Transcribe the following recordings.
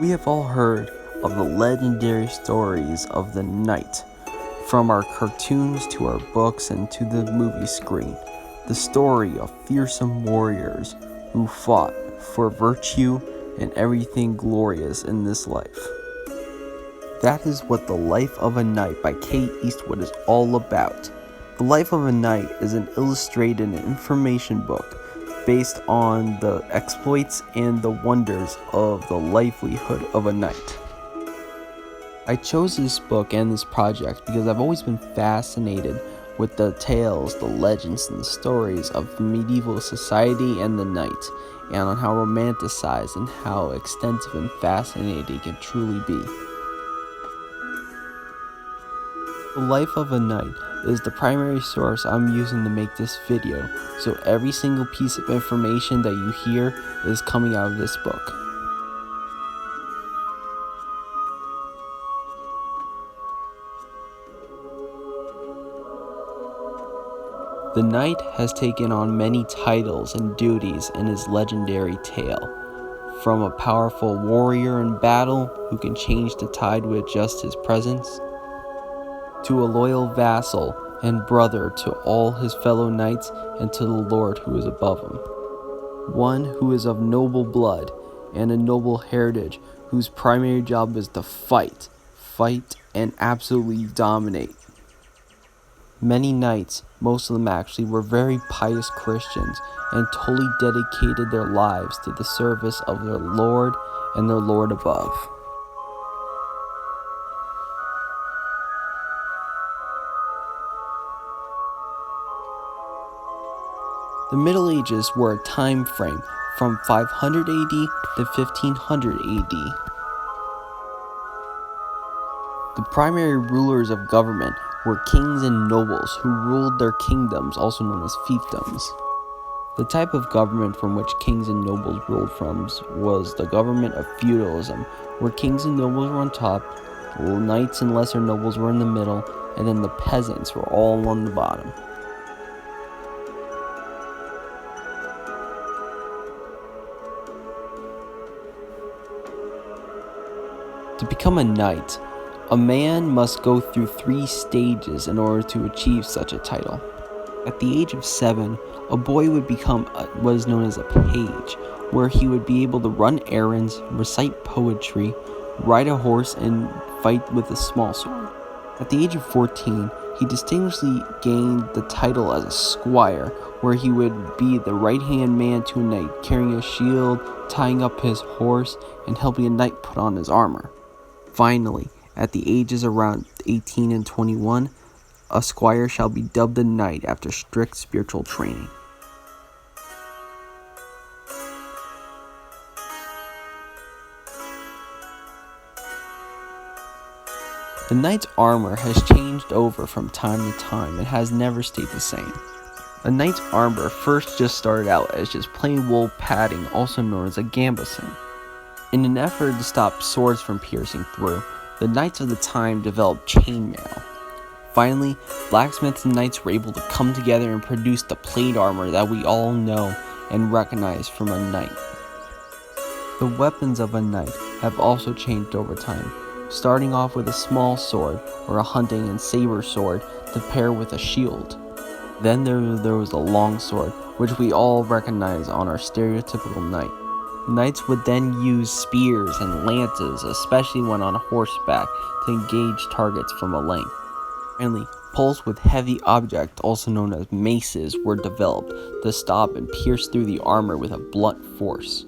We have all heard of the legendary stories of the knight, from our cartoons to our books and to the movie screen. The story of fearsome warriors who fought for virtue and everything glorious in this life. That is what The Life of a Knight by Kate Eastwood is all about. The Life of a Knight is an illustrated and information book based on the exploits and the wonders of the livelihood of a knight. I chose this book and this project because I've always been fascinated with the tales, the legends, and the stories of medieval society and the knight, and on how romanticized and how extensive and fascinating it can truly be. The Life of a Knight is the primary source I'm using to make this video, so every single piece of information that you hear is coming out of this book. The knight has taken on many titles and duties in his legendary tale, from a powerful warrior in battle who can change the tide with just his presence, to a loyal vassal and brother to all his fellow knights and to the Lord who is above him. One who is of noble blood and a noble heritage, whose primary job is to fight, and absolutely dominate. Many knights, most of them actually, were very pious Christians and totally dedicated their lives to the service of their Lord and their Lord above. The Middle Ages were a time frame from 500 AD to 1500 AD. The primary rulers of government were kings and nobles who ruled their kingdoms, also known as fiefdoms. The type of government from which kings and nobles ruled from was the government of feudalism, where kings and nobles were on top, knights and lesser nobles were in the middle, and then the peasants were all on the bottom. To become a knight, a man must go through 3 stages in order to achieve such a title. At the age of 7, a boy would become what is known as a page, where he would be able to run errands, recite poetry, ride a horse, and fight with a small sword. At the age of 14, he distinguishedly gained the title as a squire, where he would be the right-hand man to a knight, carrying a shield, tying up his horse, and helping a knight put on his armor. Finally, at the ages around 18 and 21, a squire shall be dubbed a knight after strict spiritual training. The knight's armor has changed over from time to time and has never stayed the same. A knight's armor first just started out as just plain wool padding, also known as a gambeson. In an effort to stop swords from piercing through, the knights of the time developed chainmail. Finally, blacksmiths and knights were able to come together and produce the plate armor that we all know and recognize from a knight. The weapons of a knight have also changed over time, starting off with a small sword or a hunting and saber sword to pair with a shield. Then there was a long sword, which we all recognize on our stereotypical knight. Knights would then use spears and lances, especially when on horseback, to engage targets from a length. Finally, poles with heavy objects, also known as maces, were developed to stop and pierce through the armor with a blunt force.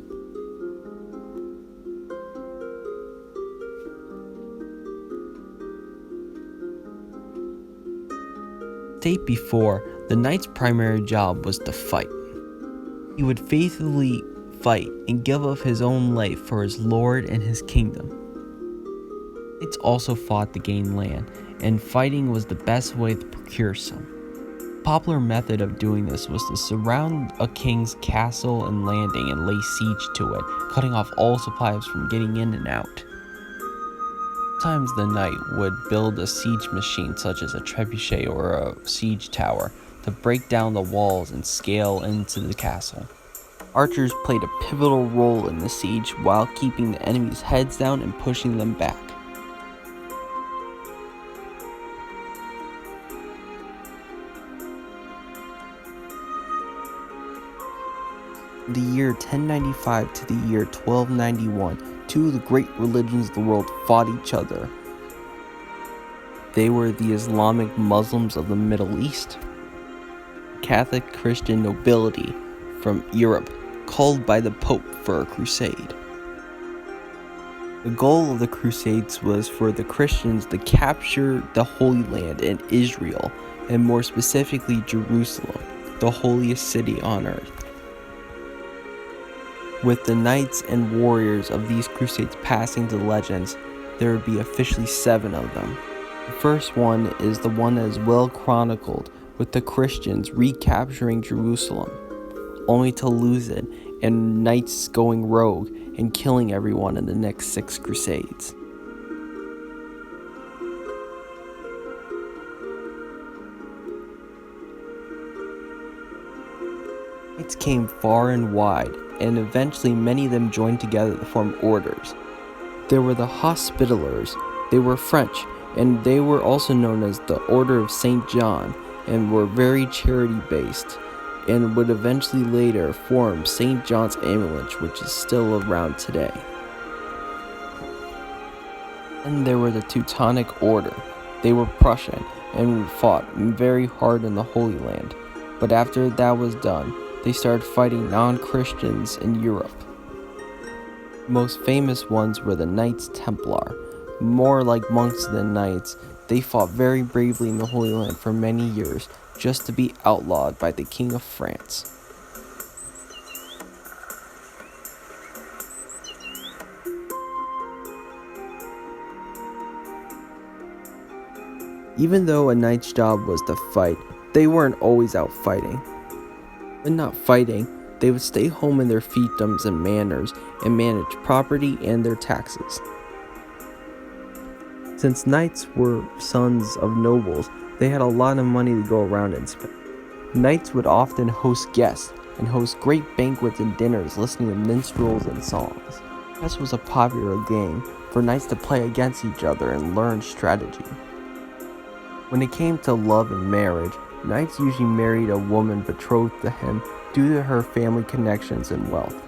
State before, the knight's primary job was to fight. He would faithfully fight and give up his own life for his lord and his kingdom. Knights also fought to gain land, and fighting was the best way to procure some. A popular method of doing this was to surround a king's castle and landing and lay siege to it, cutting off all supplies from getting in and out. Sometimes the knight would build a siege machine such as a trebuchet or a siege tower to break down the walls and scale into the castle. Archers played a pivotal role in the siege while keeping the enemy's heads down and pushing them back. From the year 1095 to the year 1291, two of the great religions of the world fought each other. They were the Islamic Muslims of the Middle East, Catholic Christian nobility from Europe, called by the Pope for a crusade. The goal of the Crusades was for the Christians to capture the Holy Land in Israel, and more specifically Jerusalem, the holiest city on earth. With the knights and warriors of these crusades passing to legends, there would be officially 7 of them. The first one is the one that is well chronicled, with the Christians recapturing Jerusalem, only to lose it, and knights going rogue and killing everyone in the next 6 crusades. Knights came far and wide, and eventually many of them joined together to form orders. There were the Hospitallers. They were French, and they were also known as the Order of St. John, and were very charity-based, and would eventually later form St. John's Ambulance, which is still around today. And there were the Teutonic Order. They were Prussian, and fought very hard in the Holy Land, but after that was done, they started fighting non-Christians in Europe. The most famous ones were the Knights Templar. More like monks than knights, they fought very bravely in the Holy Land for many years, just to be outlawed by the King of France. Even though a knight's job was to fight, they weren't always out fighting. When not fighting, they would stay home in their fiefdoms and manors and manage property and their taxes. Since knights were sons of nobles, they had a lot of money to go around and spend. Knights would often host guests and host great banquets and dinners listening to minstrels and songs. Chess was a popular game for knights to play against each other and learn strategy. When it came to love and marriage, knights usually married a woman betrothed to him due to her family connections and wealth.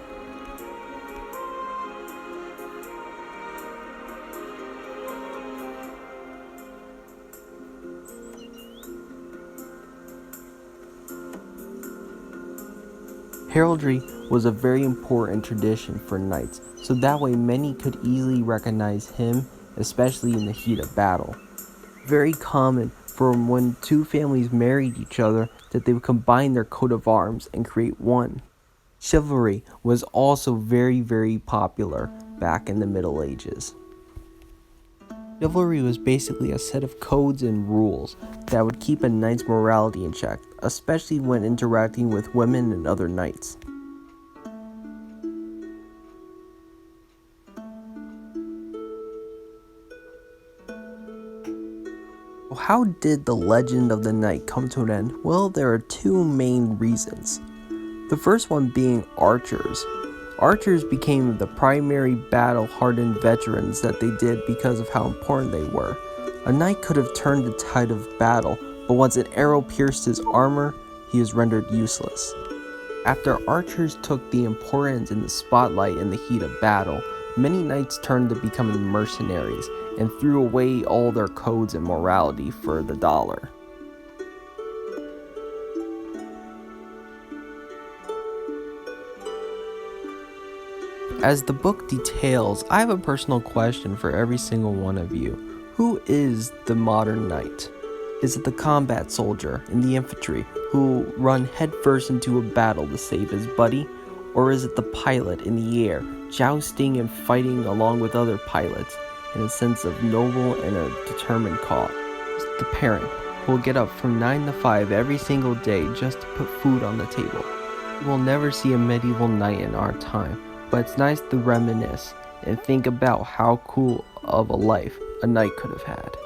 Heraldry was a very important tradition for knights, so that way many could easily recognize him, especially in the heat of battle. Very common for when two families married each other that they would combine their coat of arms and create one. Chivalry was also very, very popular back in the Middle Ages. Chivalry was basically a set of codes and rules that would keep a knight's morality in check, especially when interacting with women and other knights. How did the legend of the knight come to an end? Well, there are 2 main reasons. The first one being archers. Archers became the primary battle-hardened veterans that they did because of how important they were. A knight could have turned the tide of battle, but once an arrow pierced his armor, he was rendered useless. After archers took the importance in the spotlight in the heat of battle, many knights turned to becoming mercenaries and threw away all their codes and morality for the dollar. As the book details, I have a personal question for every single one of you. Who is the modern knight? Is it the combat soldier in the infantry who run headfirst into a battle to save his buddy? Or is it the pilot in the air, jousting and fighting along with other pilots in a sense of noble and a determined cause? Is it the parent who will get up from 9 to 5 every single day just to put food on the table? We'll never see a medieval knight in our time, but it's nice to reminisce and think about how cool of a life a knight could have had.